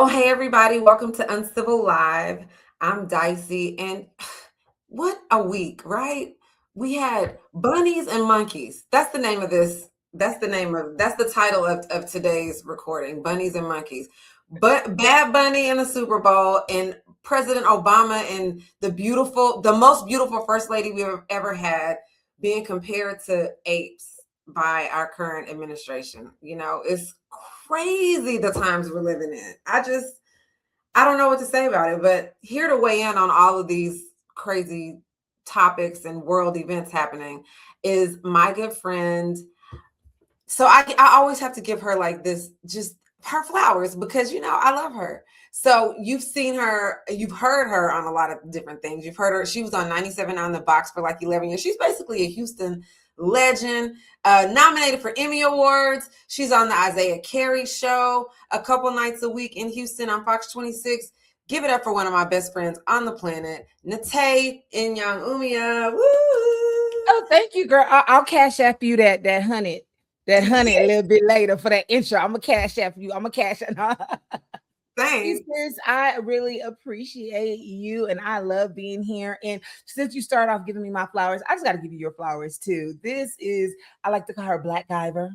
Oh, hey everybody, welcome to Uncivil Live. I'm Dicey, and what a week, right? We had Bunnies and Monkeys. That's the name of this. That's the title of today's recording, Bunnies and Monkeys. But Bad Bunny in the Super Bowl and President Obama and the most beautiful first lady we've ever had being compared to apes by our current administration. It's crazy the times we're living in. I don't know what to say about it, but here to weigh in on all of these crazy topics and world events happening is my good friend. So I always have to give her like this, just her flowers, because I love her. So you've seen her, you've heard her on a lot of different things. You've heard her. She was on 97 on the box for like 11 years. She's basically a Houston legend, nominated for Emmy Awards. She's on the Isaiah Carey show a couple nights a week in Houston on Fox 26. Give it up for one of my best friends on the planet, Nate Inyang Umia. Woo! Oh, thank you, girl. I'll cash app you that honey a little bit later for that intro. I'm gonna cash app you. I'm gonna cash app. Thanks. I really appreciate you, and I love being here. And since you started off giving me my flowers, I just got to give you your flowers too. I like to call her Black Guyver.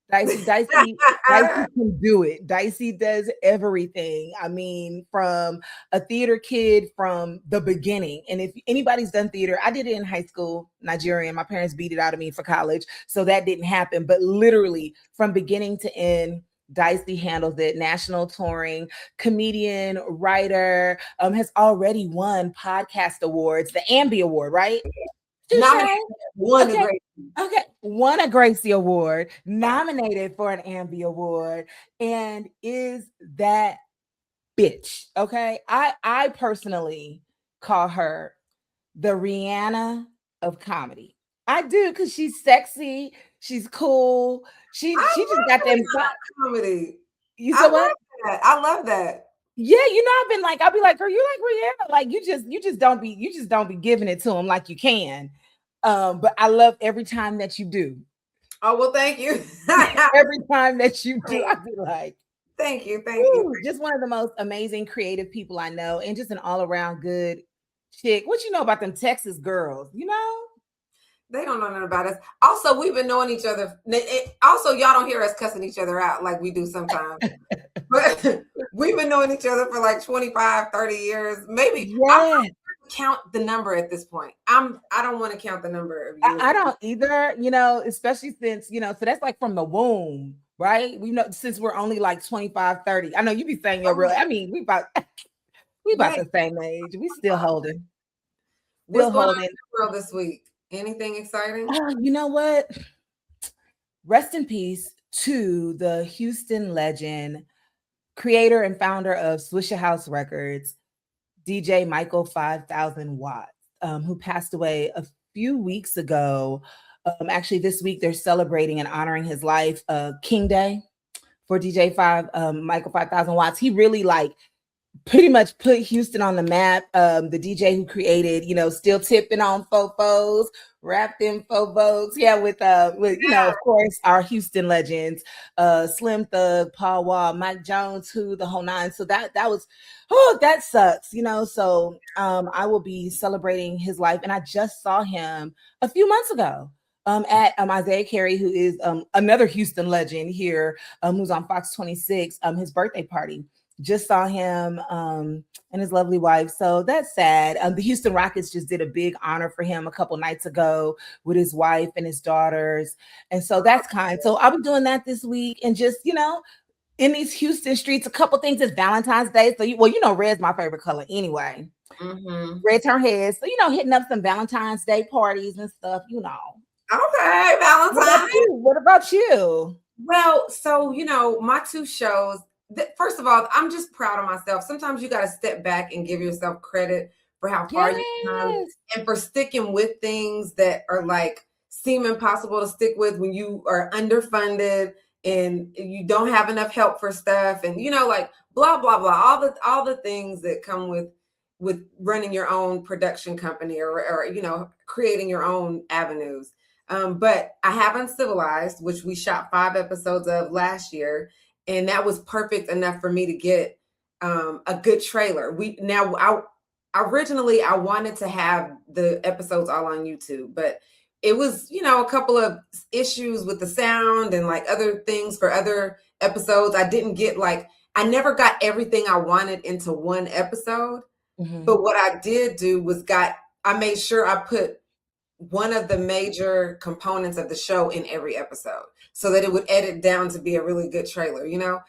Dicey can do it. Dicey does everything. I mean, from a theater kid from the beginning. And if anybody's done theater, I did it in high school, Nigerian. My parents beat it out of me for college, so that didn't happen. But literally from beginning to end, Dicey handles it. National touring, comedian, writer, has already won podcast awards, the Ambi Award, right? Won a Gracie Award, nominated for an Ambi Award, and is that bitch. Okay. I personally call her the Rihanna of comedy. I do, because she's sexy, she's cool. She just got them comedy. You said what? I love that. Yeah, I'll be like, girl, you like Rihanna. Like you just don't be giving it to them like you can. But I love every time that you do. Oh, well, thank you. Every time that you do, I be like, thank you. Just one of the most amazing creative people I know, and just an all-around good chick. What you know about them Texas girls, They don't know nothing about us. Also, we've been knowing each other. Also, y'all don't hear us cussing each other out like we do sometimes. But we've been knowing each other for like 25, 30 years. Maybe. Yeah. Count the number at this point. I don't want to count the number of years. I don't either, especially since, so that's like from the womb, right? We know since we're only like 25, 30. I know you be saying you're real. I mean, we about the same age. We still holding. What's going on in the world this week? Anything exciting? You know what? Rest in peace to the Houston legend, creator and founder of Swishahouse Records, DJ Michael 5000 Watts, who passed away a few weeks ago. Actually, this week they're celebrating and honoring his life, King Day for Michael 5000 Watts. He really pretty much put Houston on the map. The DJ who created, Still Tipping on Fofos, Wrapped in Fofos. Yeah, with of course, our Houston legends, Slim Thug, Paul Wall, Mike Jones, the whole nine. So that sucks, So I will be celebrating his life. And I just saw him a few months ago at Isaiah Carey, who is another Houston legend here, who's on Fox 26, his birthday party. Just saw him and his lovely wife. So that's sad. The Houston Rockets just did a big honor for him a couple nights ago with his wife and his daughters. And so that's kind. So I'll be doing that this week, and just, in these Houston streets, a couple things. It's Valentine's Day. So, red's my favorite color anyway. Mm-hmm. Red turn heads. So, hitting up some Valentine's Day parties and stuff, Okay, Valentine's. What about you? Well, so, my two shows, first of all, I'm just proud of myself. Sometimes you got to step back and give yourself credit for how far you've come, and for sticking with things that are seem impossible to stick with when you are underfunded and you don't have enough help for stuff, and blah blah blah, all the things that come with running your own production company or creating your own avenues. But I have Uncivilized, which we shot 5 episodes of last year. And that was perfect enough for me to get a good trailer. Originally I wanted to have the episodes all on YouTube, but it was, a couple of issues with the sound and like other things for other episodes. I never got everything I wanted into one episode. Mhm. But what I did do was I made sure I put one of the major components of the show in every episode so that it would edit down to be a really good trailer, and Nice,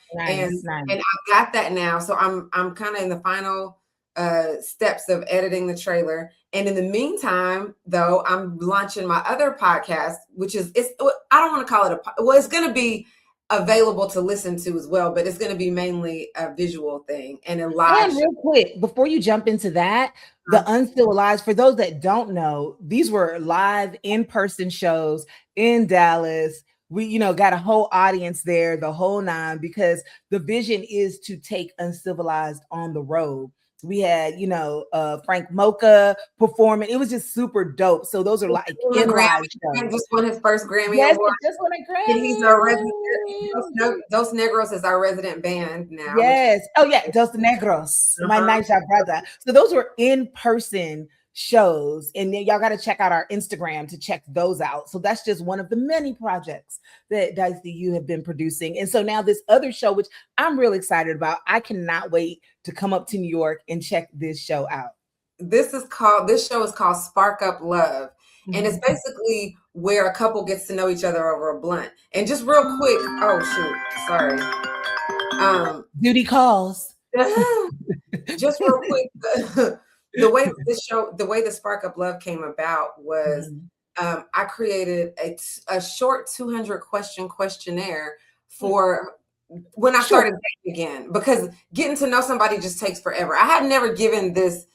nice. and I've got that now. So I'm kind of in the final steps of editing the trailer. And in the meantime, though, I'm launching my other podcast, which is, I don't want to call it it's going to be available to listen to as well, but it's going to be mainly a visual thing and a live And real quick, before you jump into that, the Uncivilized, for those that don't know, these were live in-person shows in Dallas. We, got a whole audience there, the whole nine, because the vision is to take Uncivilized on the road. We had, Frank Mocha performing. It was just super dope. So those are like in live shows. Just won his first Grammy Yes, award. just won a And he's our resident. Grammy. Dos Negros is our resident band now. Yes. Oh yeah, Dos Negros, my Niger brother. So those were in-person shows, and then y'all got to check out our Instagram to check those out. So that's just one of the many projects that Dicey you have been producing. And so now this other show, which I'm really excited about, I cannot wait to come up to New York and check this show out. This show is called Spark Up Love. And it's basically where a couple gets to know each other over a blunt. And just real quick, oh shoot, sorry. Duty calls. Just real quick, the way the Spark Up Love came about was I created a short 200 question questionnaire for when I started dating again, because getting to know somebody just takes forever. I had never given this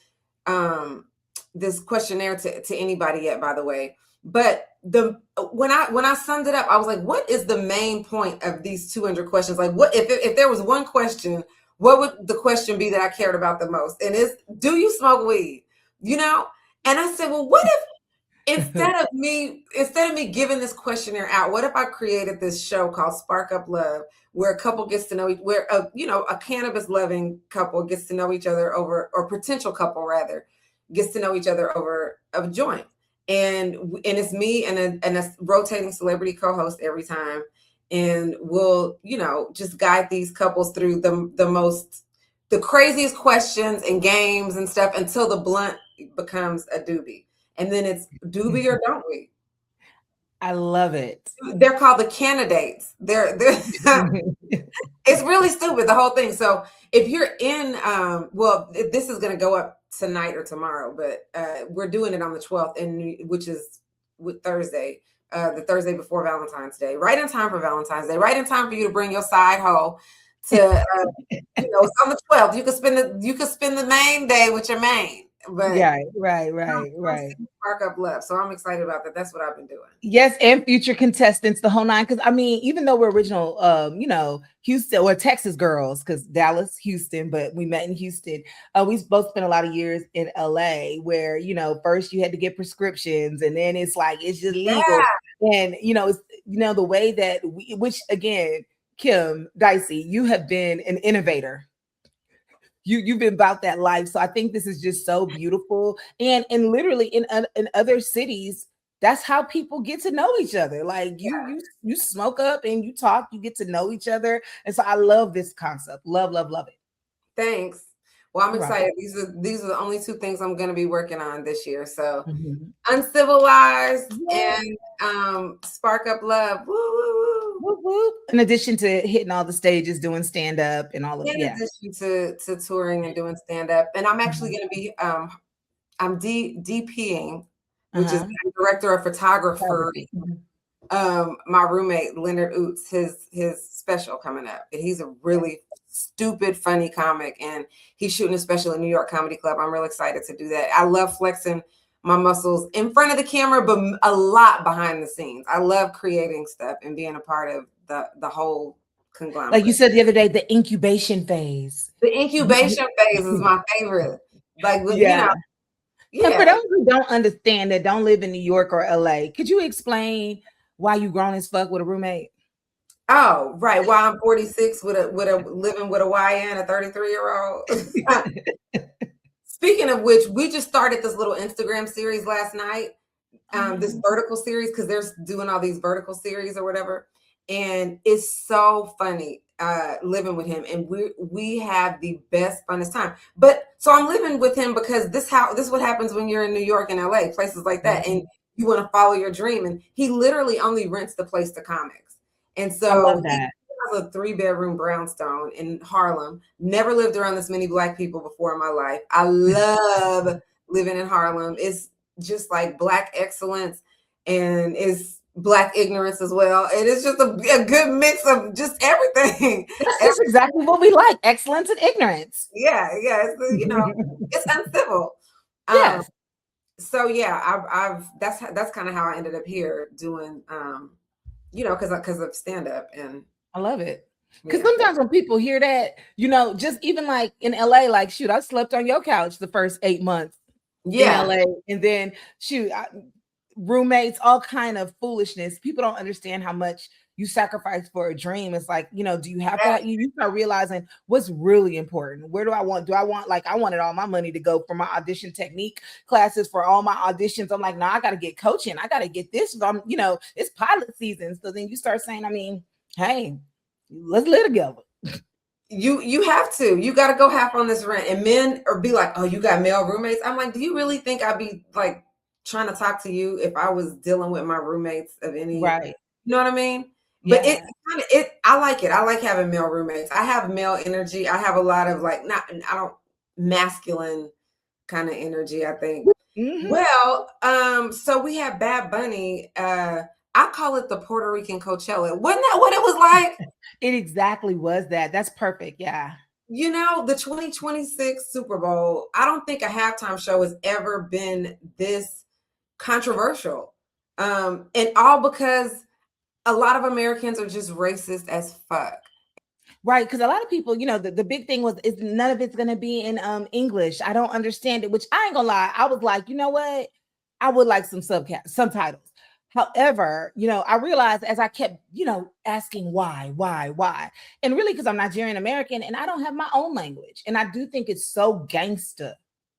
questionnaire to anybody yet, by the way. But when I summed it up, I was like, what is the main point of these 200 questions? Like, what if there was one question, what would the question be that I cared about the most? And it's, do you smoke weed? And I said, well, what if instead of me giving this questionnaire out, what if I created this show called Spark Up Love, where a couple gets to know, where a cannabis loving couple gets to know each other over, or potential couple rather, gets to know each other over a joint, and it's me and a rotating celebrity co-host every time, and we'll just guide these couples through the craziest questions and games and stuff until the blunt becomes a doobie. And then it's doobie or don't we? I love it. They're called the candidates. They're it's really stupid, the whole thing. So if you're in, this is going to go up tonight or tomorrow, but we're doing it on the 12th, which is Thursday, the Thursday before Valentine's Day, right in time for Valentine's Day, right in time for you to bring your side hoe to, it's on the 12th. You could spend the main day with your main. But right. Spark Up Love. So I'm excited about that. That's what I've been doing. Yes, and future contestants, the whole nine. Because I mean, even though we're original, Houston or Texas girls, because Dallas, Houston, but we met in Houston. We both spent a lot of years in LA, where first you had to get prescriptions, and then it's like it's just legal, and it's the way that which again, Kim Dicey, you have been an innovator. You've been about that life. So I think this is just so beautiful. And literally in other cities, that's how people get to know each other. Like you smoke up and you talk, you get to know each other. And so I love this concept. Love it. Thanks. Well, I'm excited. These are the only two things I'm going to be working on this year. So Uncivilized and Spark Up Love. Woo, woo, woo. Whoop, whoop. In addition to hitting all the stages, doing stand up and all of that. In addition to touring and doing stand up, and I'm actually going to be I'm DPing, which is director of photography. My roommate Leonard Oots, his special coming up. And he's a really stupid, funny comic, and he's shooting a special in New York Comedy Club. I'm really excited to do that. I love flexing my muscles in front of the camera, but a lot behind the scenes. I love creating stuff and being a part of the whole conglomerate. Like you said the other day, the incubation phase. The incubation phase is my favorite. Like, And for those who don't understand, that don't live in New York or LA, could you explain why you grown as fuck with a roommate? Oh, right. While I'm 46 with a living with a YN, a 33-year-old. Speaking of which, we just started this little Instagram series last night. This vertical series, because they're doing all these vertical series or whatever, and it's so funny living with him, and we have the best funnest time. But so I'm living with him because this is what happens when you're in New York and LA, places like that, and you want to follow your dream. And he literally only rents the place to comics, and I love so he that. has a 3-bedroom brownstone in Harlem. Never lived around this many Black people before in my life. I love living in Harlem. It's just like Black excellence, and is Black ignorance as well. It is just a good mix of just everything. That's just exactly what we like, excellence and ignorance. Yeah, yeah. It's uncivil. Um, Yes, so yeah, I've that's kind of how I ended up here doing, because of stand up, and I love it. Because yeah, sometimes when people hear that, just even like in LA, like, shoot, I slept on your couch the first 8 months in yeah. LA. And then, shoot, roommates, all kind of foolishness. People don't understand how much you sacrifice for a dream. It's like, do you have to, you start realizing what's really important. Where like, I wanted all my money to go for my audition technique classes, for all my auditions. I'm like, no, I got to get coaching. I got to get this. It's pilot season. So then you start saying, hey, let's live together. You have to. You got to go half on this rent. And men or be like, "Oh, you got male roommates." I'm like, "Do you really think I'd be like trying to talk to you if I was dealing with my roommates of any?" Right. You know what I mean? But Yeah. I like it. I like having male roommates. I have male energy. I have a lot of like not I don't masculine kind of energy, I think. Mm-hmm. Well, so we have Bad Bunny. I call it the Puerto Rican Coachella. Wasn't that what it was like? It exactly was that. That's perfect. Yeah. The 2026 Super Bowl, I don't think a halftime show has ever been this controversial. And all because a lot of Americans are just racist as fuck. Right, because a lot of people, the big thing was is none of it's gonna be in English. I don't understand it, which I ain't gonna lie. I was like, you know what? I would like some subtitles. However, I realized as I kept, asking why, and really because I'm Nigerian American and I don't have my own language, and I do think it's so gangster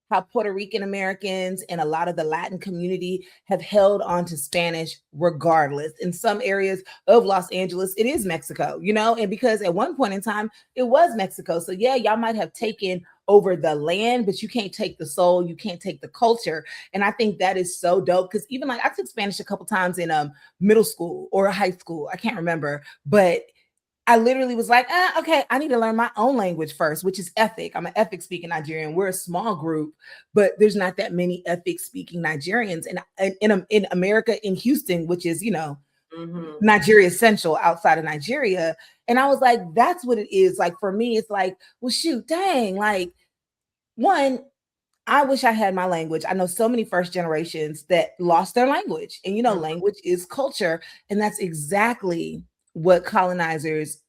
how Puerto Rican Americans and a lot of the Latin community have held on to Spanish regardless. In some areas of Los Angeles, it is Mexico, and because at one point in time, it was Mexico. So, yeah, y'all might have taken over the land, but you can't take the soul, you can't take the culture. And I think that is so dope because even like I took Spanish a couple times in middle school or high school, I can't remember, but I literally was like, okay, I need to learn my own language first, which is ethnic. I'm an ethnic speaking Nigerian. We're a small group, but there's not that many ethnic speaking Nigerians. And in America, in Houston, which is, Nigeria Central outside of Nigeria. And I was like, that's what it is. Like for me, it's like, well, shoot, dang, like one, I wish I had my language. I know so many first generations that lost their language. And language is culture. And that's exactly what colonizers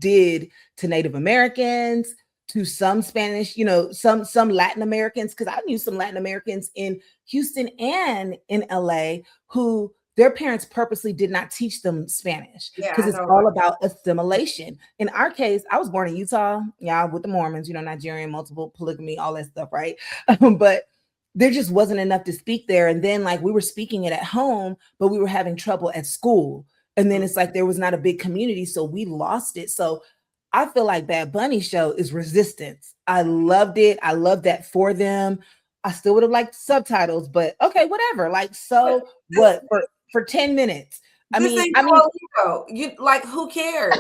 did to Native Americans, to some Spanish, some Latin Americans, because I knew some Latin Americans in Houston and in LA who their parents purposely did not teach them Spanish Yeah, because I it's know. all about assimilation. In our case, I was born in Utah, yeah, with the Mormons, Nigerian, multiple polygamy, all that stuff, right? But there just wasn't enough to speak there. And then like we were speaking it at home, but we were having trouble at school. And then it's like there was not a big community, so we lost it. So I feel like Bad Bunny show is resistance. I loved it. I love that for them. I still would have liked subtitles, but okay, whatever. Like, But so what for 10 minutes? this ain't I mean, You like, who cares?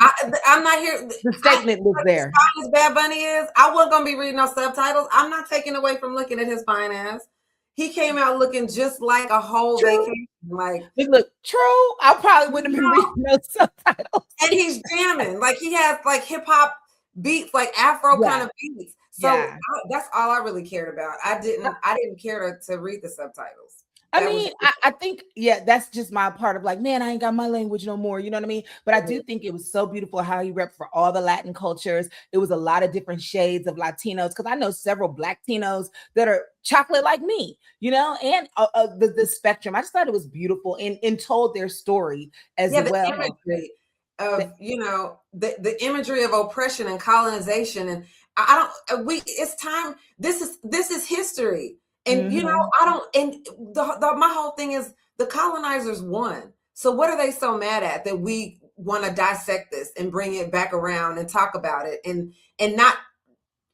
I'm not here. the I statement was as there. fine as Bad Bunny is, I wasn't gonna be reading no subtitles. I'm not taking away from looking at his fine ass. He came out looking just like a whole True. vacation. Like, Look, true. I probably wouldn't have been reading those subtitles. and he's jamming. Like he has like hip hop beats, like Afro kind Yeah. of beats. So Yeah. that's all I really cared about. I didn't care to read the subtitles. I That was mean, I think, yeah, that's just my part of like, man, I ain't got my language no more. You know what I mean? But I do think it was so beautiful how he repped for all the Latin cultures. It was a lot of different shades of Latinos because I know several Black Tinos that are chocolate like me, and the spectrum. I just thought it was beautiful and told their story as yeah, the well. imagery. of the imagery of oppression and colonization, and I don't we it's time. This is history, and I don't. And my whole thing is the colonizers won. So what are they so mad at that we want to dissect this and bring it back around and talk about it and not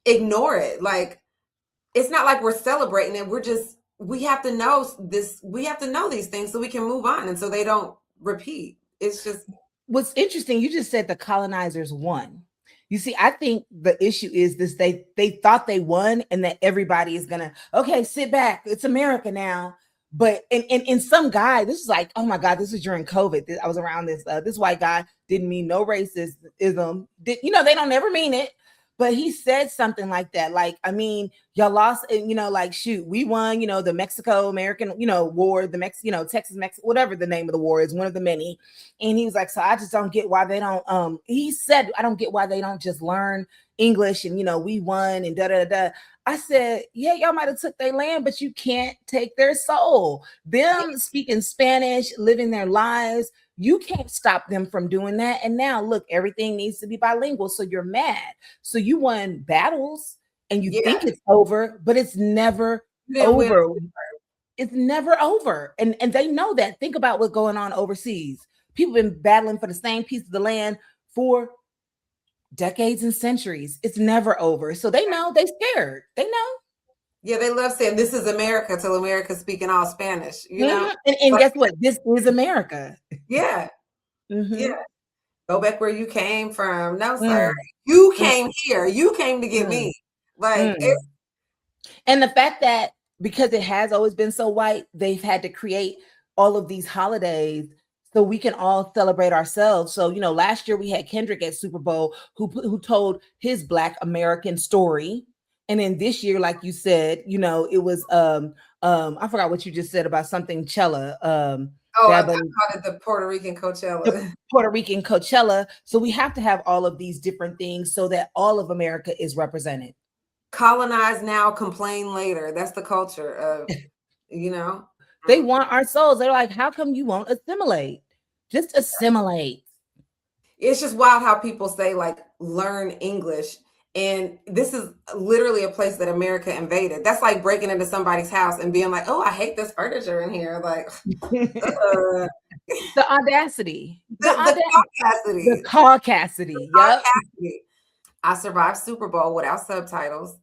ignore it? Like, it's not like we're celebrating it. We have to know this. We have to know these things so we can move on and so they don't repeat. It's just what's interesting. You just said the colonizers won. You see, I think the issue is this: they thought they won, and that everybody is gonna sit back. It's America now. But in some guy, this is like, oh my God, this was during COVID. I was around this white guy, didn't mean no racism. They don't ever mean it. But he said something like that. Like, I mean, y'all lost, and like, shoot, we won, the Mexico-American, war, the Texas, Mexico, whatever the name of the war is, one of the many. And he was like, so I just don't get why they don't, he said, I don't get why they don't just learn English and, we won and da-da-da. I said, yeah, y'all might have took their land, but you can't take their soul. Them speaking Spanish, living their lives, you can't stop them from doing that. And now, look, everything needs to be bilingual. So you're mad. So you won battles and you think it's over, but it's never over. It's never over. And they know that. Think about what's going on overseas. People have been battling for the same piece of the land for decades and centuries. It's never over. So they know, they scared. They know. Yeah, they love saying this is America till America's speaking all Spanish, And guess what? This is America. Yeah. Yeah. Go back where you came from. No, sir. You came here. You came to get me. Like, and the fact that because it has always been so white, they've had to create all of these holidays so we can all celebrate ourselves. So, last year we had Kendrick at Super Bowl who told his Black American story. And then this year, like you said, it was I forgot what you just said about something Cella. I called it the Puerto Rican Coachella. The Puerto Rican Coachella. So we have to have all of these different things so that all of America is represented. Colonize now, complain later. That's the culture of, They want our souls. They're like, how come you won't assimilate? Just assimilate. It's just wild how people say, like, learn English. And this is literally a place that America invaded. That's like breaking into somebody's house and being like, oh, I hate this furniture in here. Like, the audacity. The caucasity. The caucasity. Yep. I survived Super Bowl without subtitles.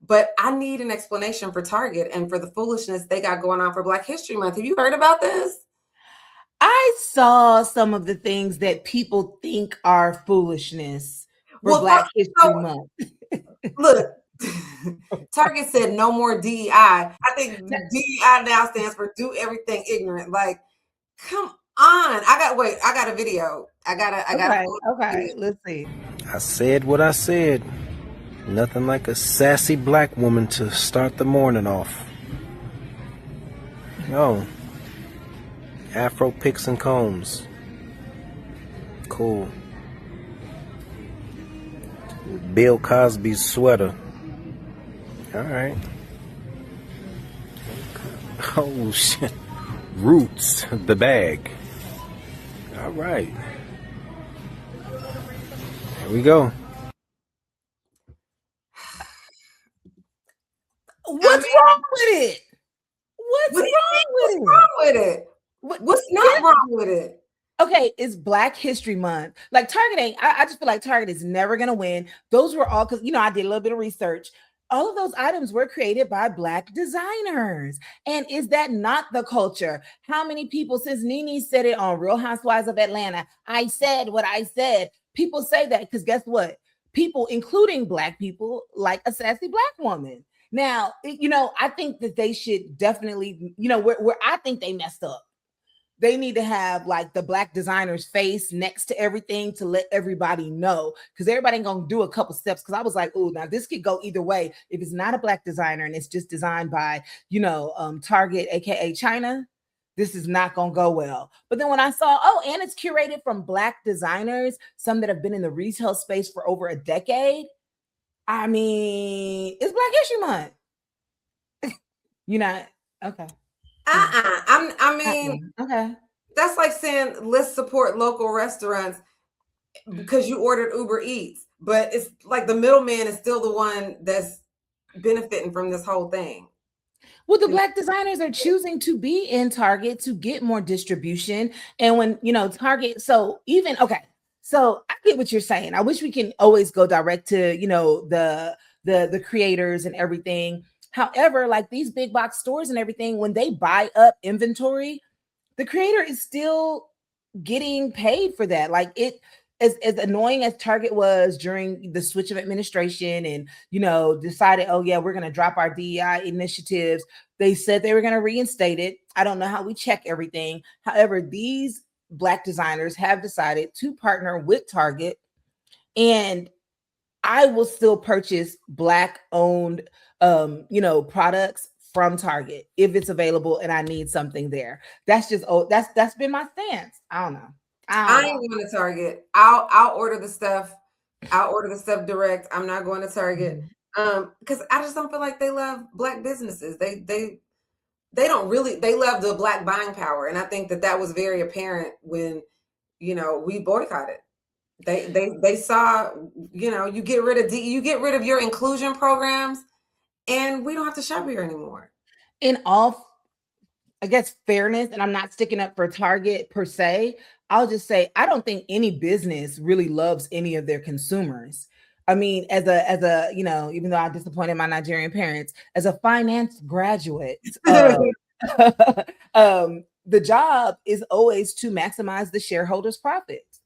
But I need an explanation for Target and for the foolishness they got going on for Black History Month. Have you heard about this? I saw some of the things that people think are foolishness for Black History Month. Look, Target said no more DEI. I think DEI now stands for do everything ignorant. Like, come on. I got a video. Okay, let's see. I said what I said. Nothing like a sassy Black woman to start the morning off. Oh. Afro picks and combs. Cool. Bill Cosby's sweater. All right. Oh, shit. Roots, the bag. All right. Here we go. What's wrong with it? What's wrong with it? What's not wrong with it? Okay, it's Black History Month. Like, Target ain't, I just feel like Target is never going to win. Those were all, because, I did a little bit of research. All of those items were created by Black designers. And is that not the culture? How many people, since Nene said it on Real Housewives of Atlanta, I said what I said. People say that because guess what? People, including Black people, like a sassy Black woman. Now, I think that they should definitely, where I think they messed up. They need to have like the Black designer's face next to everything to let everybody know, because everybody ain't gonna do a couple steps. Because I was like, oh, now this could go either way. If it's not a Black designer and it's just designed by, Target, aka China, this is not gonna go well. But then when I saw, and it's curated from Black designers, some that have been in the retail space for over a decade. I mean, it's Black History Month. Okay. Okay. That's like saying let's support local restaurants because you ordered Uber Eats, but it's like the middleman is still the one that's benefiting from this whole thing. Well, the Black designers are choosing to be in Target to get more distribution. And when, Target, so even, okay, so I get what you're saying. I wish we can always go direct to, the creators and everything. However, like these big box stores and everything, when they buy up inventory, the creator is still getting paid for that. Like it, as annoying as Target was during the switch of administration and, decided, oh yeah, we're going to drop our DEI initiatives. They said they were going to reinstate it. I don't know how we check everything. However, these Black designers have decided to partner with Target, and I will still purchase Black owned, products from Target if it's available and I need something there. That's just, that's been my stance. I don't know. I ain't going to Target. I'll order the stuff. I'll order the stuff direct. I'm not going to Target. Because I just don't feel like they love Black businesses. They don't really, they love the Black buying power. And I think that was very apparent when, we boycotted. They saw, you get rid of your inclusion programs and we don't have to shop here anymore. In all, I guess, fairness, and I'm not sticking up for Target per se, I'll just say I don't think any business really loves any of their consumers. I mean, as a even though I disappointed my Nigerian parents, as a finance graduate, the job is always to maximize the shareholders' profits,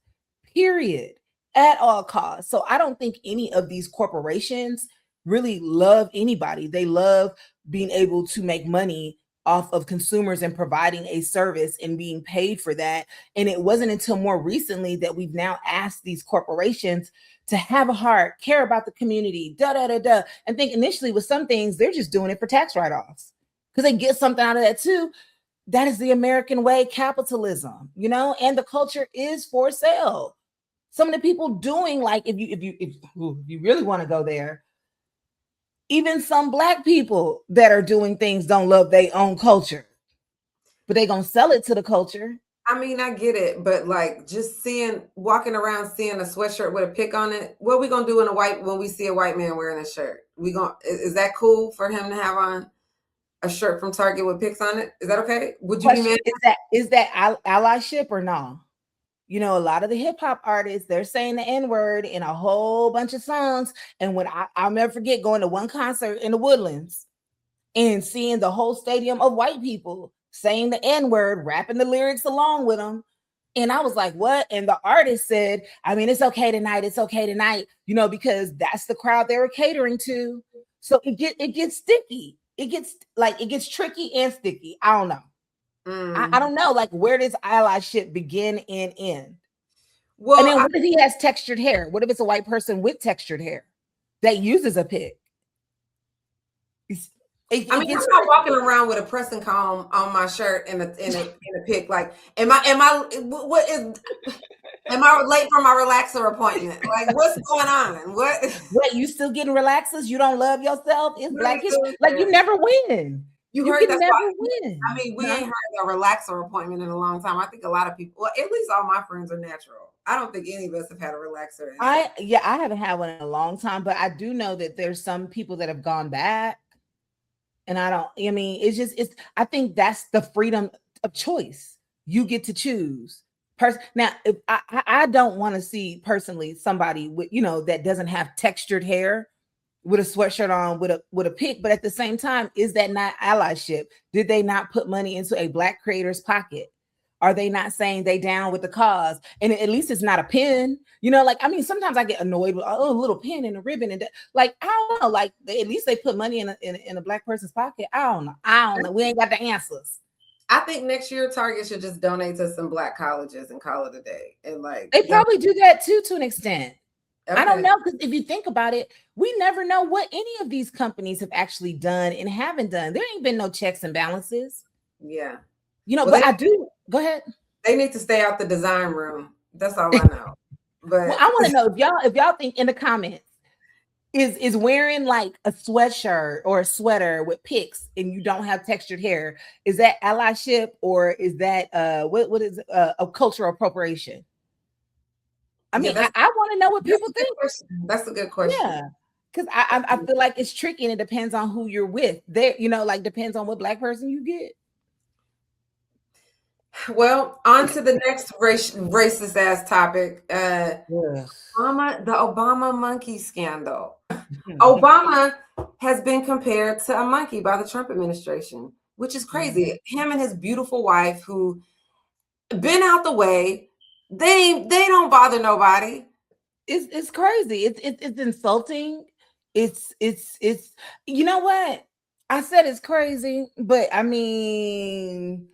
period, at all costs. So I don't think any of these corporations really love anybody. They love being able to make money off of consumers and providing a service and being paid for that. And it wasn't until more recently that we've now asked these corporations to have a heart, care about the community, and think initially with some things, they're just doing it for tax write-offs because they get something out of that too. That is the American way, capitalism, and the culture is for sale. Some of the people doing, like, if you really want to go there, even some Black people that are doing things don't love their own culture, but they gonna sell it to the culture. I mean, I get it, but like just walking around seeing a sweatshirt with a pic on it, what are we gonna do when we see a white man wearing a shirt? Is that cool for him to have on a shirt from Target with pics on it? Is that okay? Would you be mad? Is that allyship or no? A lot of the hip hop artists, they're saying the N-word in a whole bunch of songs. And when I'll never forget going to one concert in the Woodlands and seeing the whole stadium of white people saying the N-word, rapping the lyrics along with them. And I was like, what? And the artist said, I mean, it's okay tonight. It's okay tonight, because that's the crowd they were catering to. So it gets sticky. It gets tricky and sticky. I don't know. I don't know, like, where does allyship begin and end? Well, and then what if he has textured hair? What if it's a white person with textured hair that uses a pic? I'm not walking around with a pressing comb on my shirt and a pic. Like, am I late for my relaxer appointment? Like, what's going on? What, you still getting relaxers? You don't love yourself? It's Black history. Like, you never win. You heard that's never win. I mean, we ain't heard a relaxer appointment in a long time. I think a lot of people, well, at least all my friends are natural. I don't think any of us have had a relaxer. I haven't had one in a long time, but I do know that there's some people that have gone back. And I think that's the freedom of choice. You get to choose. Now, if I don't want to see personally somebody with, that doesn't have textured hair with a sweatshirt on with a pic, but at the same time, is that not allyship? Did they not put money into a Black creator's pocket? Are they not saying they down with the cause? And at least it's not a pin, sometimes I get annoyed with a little pin and a ribbon and I don't know, like at least they put money in a Black person's pocket. I don't know. We ain't got the answers. I think next year Target should just donate to some Black colleges and call it a day. And they probably do that too, to an extent. Okay. I don't know, because if you think about it, we never know what any of these companies have actually done and haven't done. There ain't been no checks and balances. Yeah. But I do. Go ahead. They need to stay out the design room. That's all I know. But I want to know if y'all think in the comments, is wearing like a sweatshirt or a sweater with pics and you don't have textured hair, is that allyship or is that what is a cultural appropriation? I mean, I want to know what people think. That's a good question. Yeah. Because I feel like it's tricky and it depends on who you're with. There, like depends on what Black person you get. Well, on to the next racist ass topic. The Obama monkey scandal. Obama has been compared to a monkey by the Trump administration, which is crazy. Him and his beautiful wife, who been out the way, they don't bother nobody. It's crazy. It's insulting. It's you know what? I said it's crazy, but I mean,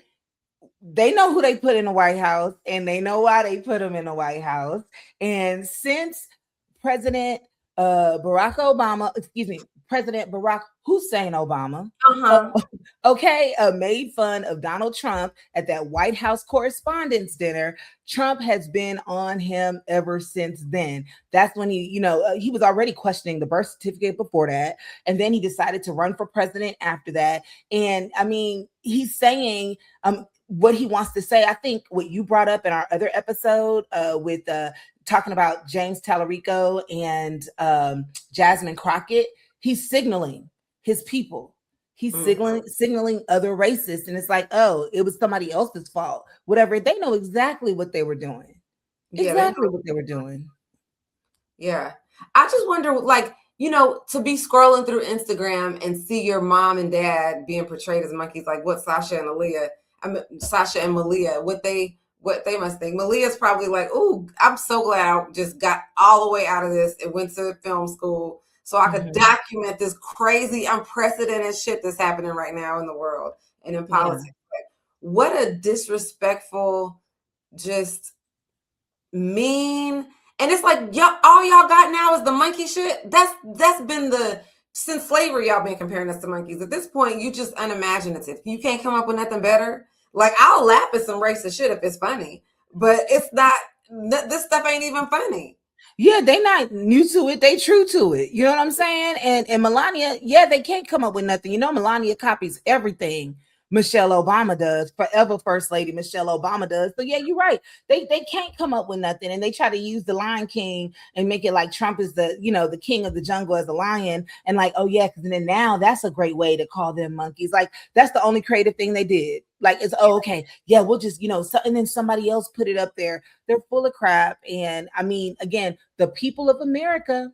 they know who they put in the White House and they know why they put them in the White House. And since President Barack Hussein Obama, made fun of Donald Trump at that White House Correspondents' Dinner, Trump has been on him ever since then. That's when he was already questioning the birth certificate before that. And then he decided to run for president after that. And I mean, he's saying what he wants to say. I think what you brought up in our other episode with talking about James Tallarico and Jasmine Crockett, he's signaling his people. He's signaling other racists. And it's like, oh, it was somebody else's fault. Whatever. They know exactly what they were doing. Exactly what they were doing. Yeah. I just wonder, like, to be scrolling through Instagram and see your mom and dad being portrayed as monkeys, like what Sasha and Malia, what they must think. Malia's probably like, "Ooh, I'm so glad I just got all the way out of this and went to film school so I could document this crazy, unprecedented shit that's happening right now in the world and in politics." Like, what a disrespectful, just mean. And it's like, all y'all got now is the monkey shit. That's been since slavery, y'all been comparing us to monkeys. At this point, you just unimaginative. You can't come up with nothing better. Like, I'll laugh at some racist shit if it's funny, but it's not. This stuff ain't even funny. Yeah, they not new to it. They true to it. You know what I'm saying? And Melania, they can't come up with nothing. Melania copies everything Michelle Obama does. Forever First Lady Michelle Obama does. So yeah, you're right. They can't come up with nothing. And they try to use the Lion King and make it like Trump is the the king of the jungle as a lion. And like, oh yeah, because then now that's a great way to call them monkeys. Like, that's the only creative thing they did. Like, it's okay. Yeah, we'll just, and then somebody else put it up there. They're full of crap. And I mean, again, the people of America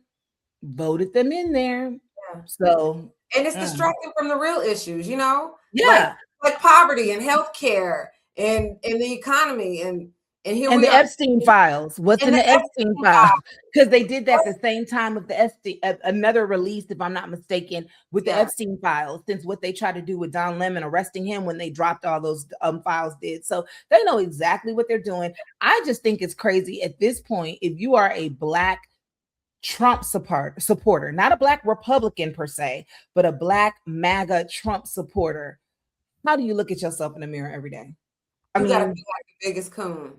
voted them in there. Yeah. So, and it's distracting from the real issues, Yeah. Like poverty and healthcare and the economy and here and we the are. Epstein files. What's in the Epstein files? Because they did that the same time with the Epstein, another release, if I'm not mistaken, with the Epstein files. Since what they tried to do with Don Lemon, arresting him when they dropped all those files did. So they know exactly what they're doing. I just think it's crazy at this point. If you are a Black Trump supporter, not a Black Republican per se, but a Black MAGA Trump supporter, how do you look at yourself in the mirror every day? You gotta be like the biggest coon.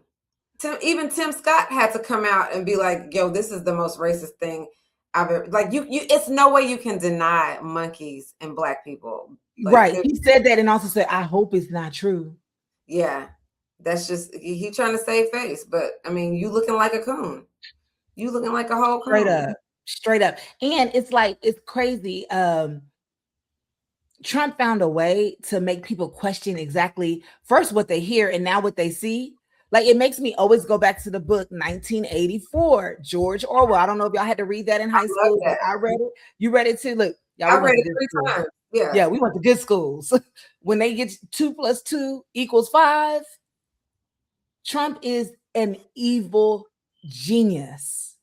Even Tim Scott had to come out and be like, "Yo, this is the most racist thing I've ever." Like, you it's no way you can deny monkeys and Black people. Like, right? He said that and also said, "I hope it's not true." Yeah, that's just he trying to save face. But I mean, you looking like a coon. You looking like a whole coon. Straight up. And it's like, it's crazy. Trump found a way to make people question exactly first what they hear and now what they see. Like, it makes me always go back to the book 1984, George Orwell. I don't know if y'all had to read that in high school, but I read it. You read it too? Look, y'all, I read it 3 times. Yeah, we went to good schools. When they get 2 + 2 = 5, Trump is an evil genius.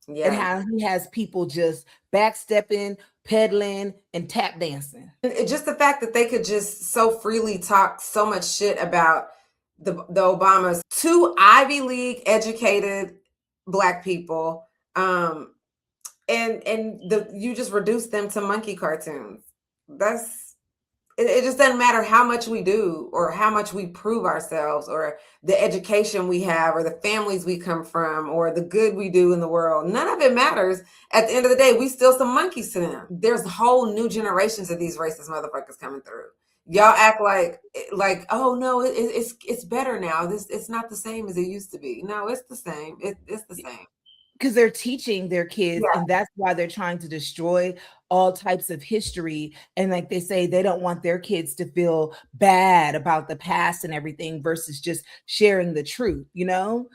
Yeah. And how he has people just backstepping, peddling, and tap dancing. And just the fact that they could just so freely talk so much shit about the Obamas, 2 Ivy League educated Black people, and you just reduce them to monkey cartoons. It just doesn't matter how much we do or how much we prove ourselves or the education we have or the families we come from or the good we do in the world. None of it matters. At the end of the day, we still some monkeys to them. There's whole new generations of these racist motherfuckers coming through. Y'all act like, oh no, it's better now. It's not the same as it used to be. No, it's the same. It's the same. because they're teaching their kids, Yeah. and that's why they're trying to destroy all types of history. And like they say, they don't want their kids to feel bad about the past and everything versus just sharing the truth, you know?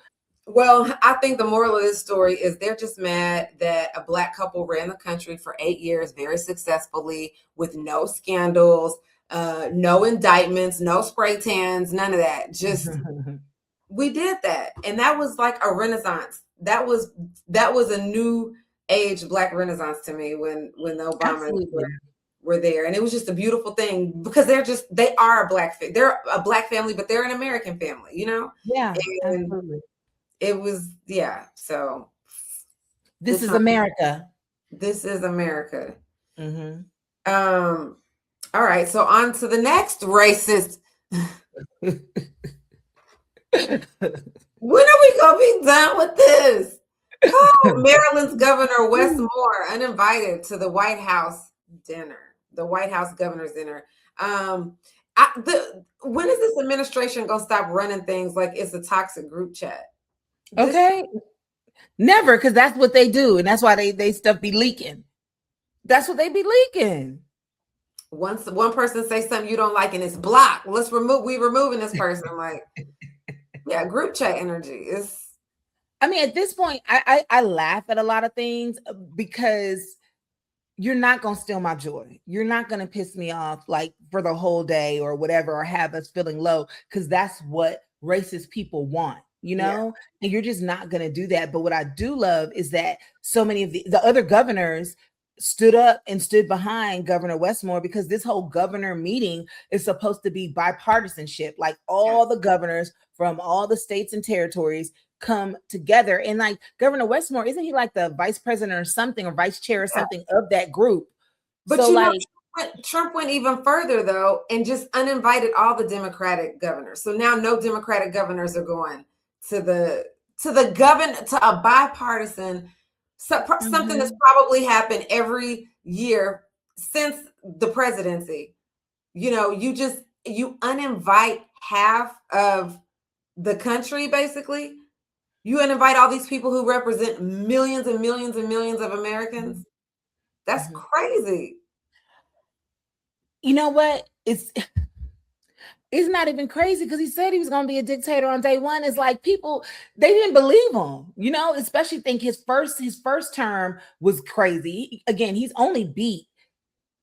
Well, I think the moral of this story is they're just mad that a Black couple ran the country for 8 years very successfully with no scandals, no indictments, no spray tans, none of that. Just we did that, and that was like a renaissance. That was a new age Black renaissance to me when the Obamas were there, and it was just a beautiful thing because they are they're a Black family, but they're an American family, you know. Yeah, and absolutely. it was, yeah. So this is America. This is America. Mm-hmm. All right. So on to the next racist. When are we gonna be done with this? Oh, Maryland's Governor Wes Moore uninvited to the White House dinner, the White House governor's dinner. When is this administration gonna stop running things like it's a toxic group chat? Okay. Never, because that's what they do, and that's why they stuff be leaking. That's what they be leaking. Once one person says something you don't like and it's blocked, we removing this person. Like, yeah, group chat energy is. I mean, at this point, I laugh at a lot of things because you're not gonna steal my joy. You're not gonna piss me off like for the whole day or whatever, or have us feeling low, because that's what racist people want. You know, and you're just not going to do that. But what I do love is that so many of the other governors stood up and stood behind Governor Westmore, because this whole governor meeting is supposed to be bipartisanship. Like all the governors from all the states and territories come together. And like Governor Westmore, isn't he like the vice president or something, or vice chair or something of that group? But so, you know, Trump went even further though, and just uninvited all the Democratic governors. So now no Democratic governors are going to the governor, to a bipartisan something that's probably happened every year since the presidency. You know, you uninvite half of the country, basically. You uninvite all these people who represent millions and millions and millions of Americans. That's crazy. You know what? It's not even crazy, because he said he was going to be a dictator on day one. It's like people, they didn't believe him, you know, especially think his first term was crazy. Again, he's only beat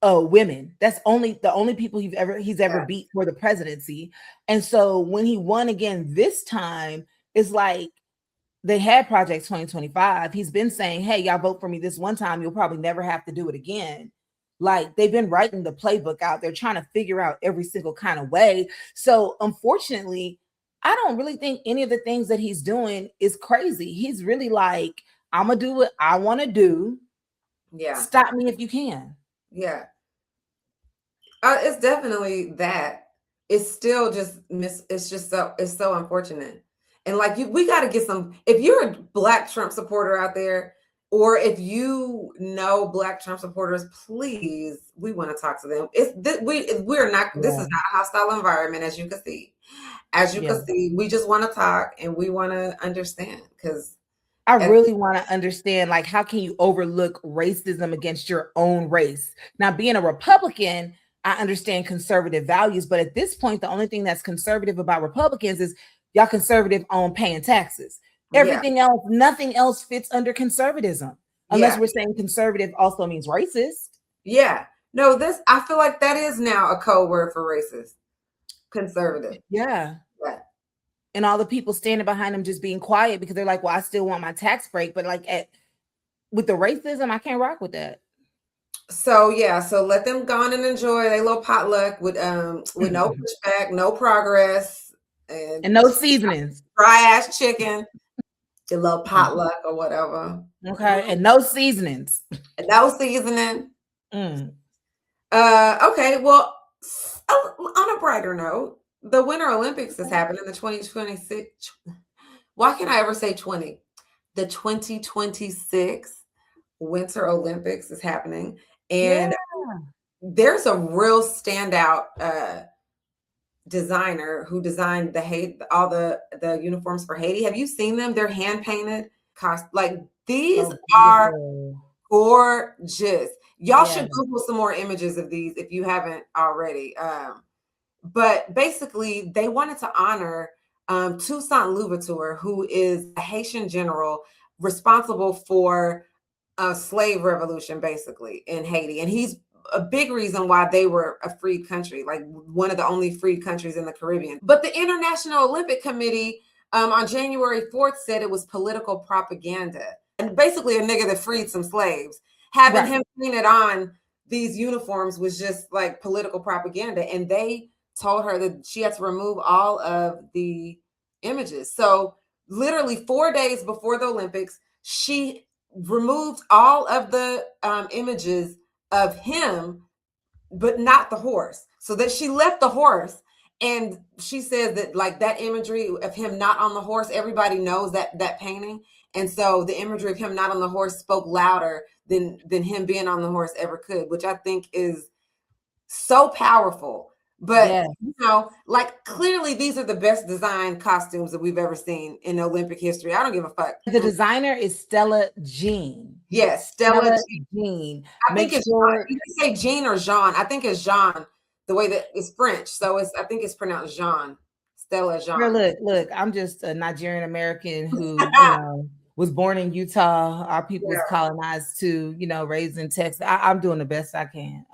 women. That's the only people he's ever beat for the presidency. And so when he won again this time, it's like they had Project 2025. He's been saying, hey, y'all vote for me this one time, you'll probably never have to do it again. Like they've been writing the playbook out. They're trying to figure out every single kind of way. So unfortunately, I don't really think any of the things that he's doing is crazy. He's really like, I'm going to do what I want to do. Yeah. Stop me if you can. Yeah. It's definitely that. It's still just it's so unfortunate. And like we got to get if you're a Black Trump supporter out there, or if you know Black Trump supporters, please, we want to talk to them. We're not. This is not a hostile environment, as you can see. We just want to talk and we want to understand, because I really want to understand, like, how can you overlook racism against your own race? Now, being a Republican, I understand conservative values, but at this point, the only thing that's conservative about Republicans is y'all conservative on paying taxes. Everything else, nothing else fits under conservatism, unless we're saying conservative also means racist. Yeah. No, I feel like that is now a code word for racist. Conservative. Yeah. And all the people standing behind them just being quiet because they're like, well, I still want my tax break. But like with the racism, I can't rock with that. So yeah, so let them go on and enjoy their little potluck with no pushback, no progress, and no seasonings. Dry ass chicken. Your little potluck or whatever. Okay. And no seasonings. And no seasoning. Okay. Well, on a brighter note, the Winter Olympics is happening in the 2026. Why can't I ever say 20? The 2026 Winter Olympics is happening. And there's a real standout designer who designed all the uniforms for Haiti. Have you seen them? They're hand painted, like These So are beautiful. gorgeous. Y'all should Yeah. Google some more images of these if you haven't already. But basically, they wanted to honor Toussaint Louverture, who is a Haitian general responsible for a slave revolution, basically, in Haiti. And he's a big reason why they were a free country, like one of the only free countries in the Caribbean. But the International Olympic Committee on January 4th said it was political propaganda. And basically, a nigga that freed some slaves, having him painted on these uniforms was just like political propaganda. And they told her that she had to remove all of the images. So, literally 4 days before the Olympics, she removed all of the images of him, but not the horse. So that she left the horse. And she said that like that imagery of him not on the horse, everybody knows that painting. And so the imagery of him not on the horse spoke louder than him being on the horse ever could, which I think is so powerful. But like clearly these are the best designed costumes that we've ever seen in Olympic history. I don't give a fuck. The designer is Stella Jean. Yes, Stella Jean. I think it's Jean. You can say Jean or Jean. I think it's Jean, the way that it's French. So I think it's pronounced Jean. Stella Jean. Girl, look, I'm just a Nigerian American who, was born in Utah. Our people was colonized to, raised in Texas. I'm doing the best I can.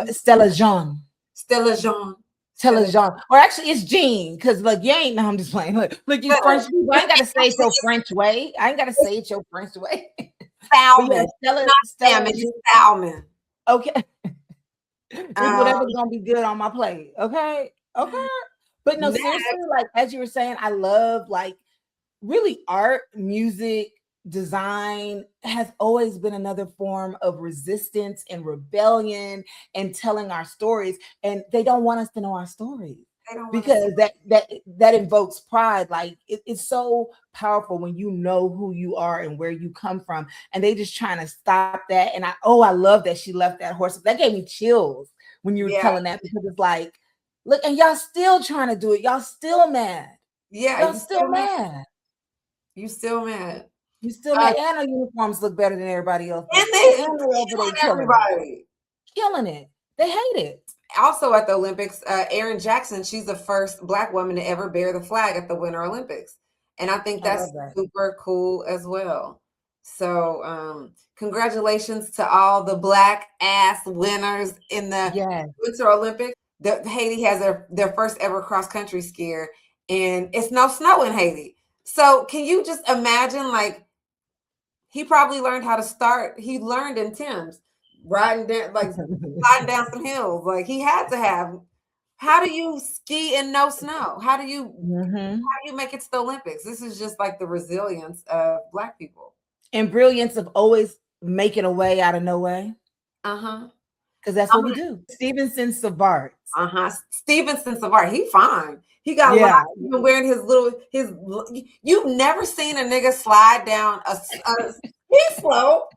Stella Jean. Stella Jean. Stella Jean. Or actually, it's Jean, because look, you ain't. No, I'm just playing. Look, you French people. I ain't gotta say it your French way. I ain't gotta say it your French way. Salmon. Stella Salmon. Okay. It's whatever's gonna be good on my plate. Okay. But no, seriously, like as you were saying, I love like really art, music, design has always been another form of resistance and rebellion and telling our stories. And they don't want us to know our stories because that invokes pride. Like it's so powerful when you know who you are and where you come from. And they just trying to stop that. And I love that she left that horse. That gave me chills when you were telling that, because it's like, look, and y'all still trying to do it. Y'all still mad. Yeah. Y'all still mad. You still mad. You still mad. And our uniforms look better than everybody else. And they everybody. Killing it. They hate it. Also at the Olympics, Erin Jackson, she's the first Black woman to ever bear the flag at the Winter Olympics. And I think that's super cool as well. So congratulations to all the Black ass winners in the Winter Olympics. Haiti has their first ever cross-country skier, and it's no snow in Haiti. So can you just imagine, like, he probably learned how to start. He learned in Tim's, riding down, like sliding down some hills. Like he had to have. How do you ski in no snow? How do you make it to the Olympics? This is just like the resilience of Black people. And brilliance of always making a way out of no way. Because that's what we do. Stevenson Savard. Stevenson Savard. He fine. He got locks, even wearing his. You've never seen a nigga slide down a ski slope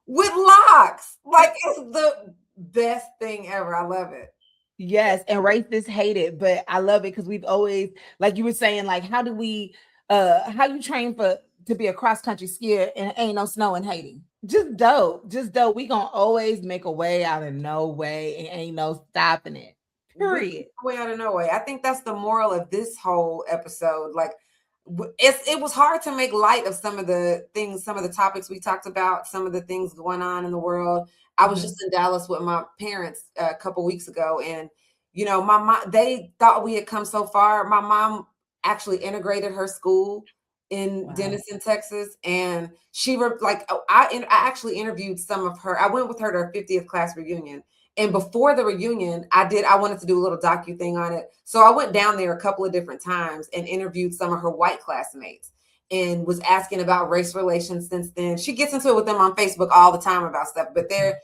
with locks. Like it's the best thing ever. I love it. Yes, and racists hate it, but I love it because we've always, like you were saying, like how you train to be a cross country skier and ain't no snow in Haiti. Just dope. We gonna always make a way out of no way, and ain't no stopping it. Period. Way out of no way. I think that's the moral of this whole episode. Like, it was hard to make light of some of the things, some of the topics we talked about, some of the things going on in the world. I was just in Dallas with my parents a couple weeks ago, and my mom, they thought we had come so far. My mom actually integrated her school in Denison, Texas, and I actually interviewed some of her. I went with her to her 50th class reunion. And before the reunion, I wanted to do a little docu thing on it. So I went down there a couple of different times and interviewed some of her white classmates and was asking about race relations since then. She gets into it with them on Facebook all the time about stuff, but they're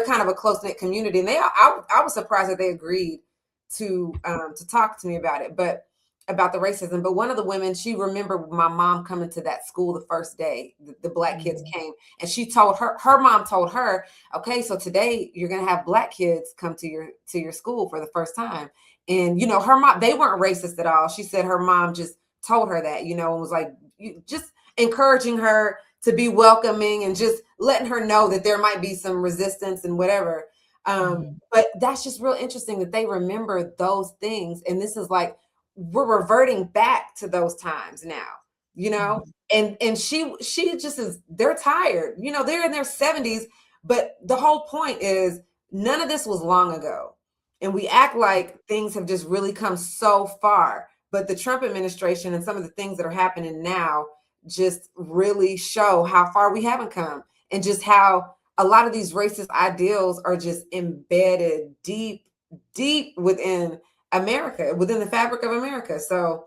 kind of a close-knit community. And I was surprised that they agreed to talk to me about it, but about the racism. But one of the women, she remembered my mom coming to that school the first day the Black kids came, and she told her mom told her, okay, so today you're going to have Black kids come to your school for the first time. And her mom, they weren't racist at all. She said her mom just told her that, and was like just encouraging her to be welcoming and just letting her know that there might be some resistance and whatever. But that's just real interesting that they remember those things. And this is like, we're reverting back to those times now, you know? And she just is, they're tired, you know, they're in their 70s, but the whole point is none of this was long ago. And we act like things have just really come so far. But the Trump administration and some of the things that are happening now just really show how far we haven't come, and just how a lot of these racist ideals are just embedded deep, deep within America, within the fabric of America. So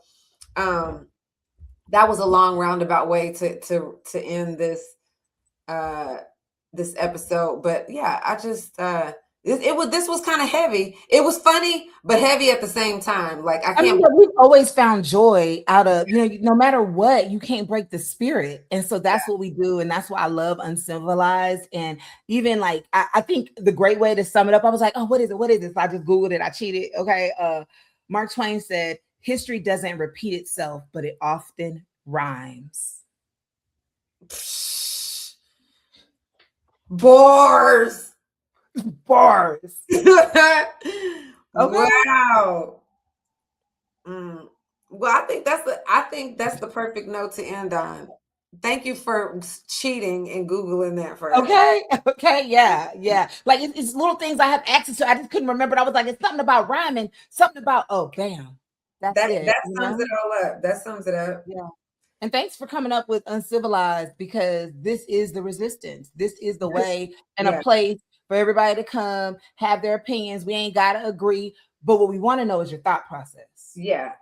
that was a long roundabout way to end this this episode. But yeah, I just this was kind of heavy. It was funny, but heavy at the same time. Like I mean, we've always found joy out of, you know, no matter what, you can't break the spirit. And so that's what we do. And that's why I love Uncivilized. And even like, I think the great way to sum it up, I was like, oh, what is it? What is this? So I just Googled it. I cheated. Okay. Mark Twain said, history doesn't repeat itself, but it often rhymes. Bars. Okay. Wow. Well, I think that's the perfect note to end on. Thank you for cheating and Googling that for us. Okay. Yeah. Like it's little things I have access to. I just couldn't remember. I was like, it's something about rhyming, something about, oh, bam. That's it. That sums it all up. That sums it up. Yeah. And thanks for coming up with Uncivilized, because this is the resistance. This is the way and a place for everybody to come, have their opinions. We ain't got to agree, but what we want to know is your thought process. Yeah.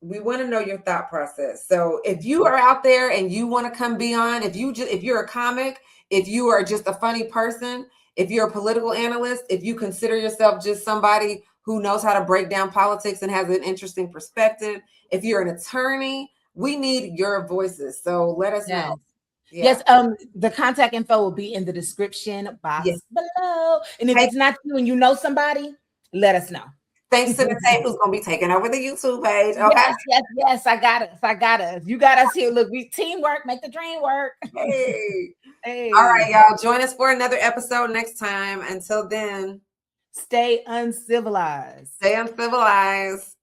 We want to know your thought process. So if you are out there and you want to come be on, if you're a comic, if you are just a funny person, if you're a political analyst, if you consider yourself just somebody who knows how to break down politics and has an interesting perspective, if you're an attorney, we need your voices. So let us know. Yeah. Yes, the contact info will be in the description box below. And if it's not you and you know somebody, let us know. Thanks to the tape who's going to be taking over the YouTube page. Okay. Yes. I got us. You got us here. Look, we teamwork, make the dream work. Hey. All right, y'all. Join us for another episode next time. Until then, stay uncivilized. Stay uncivilized.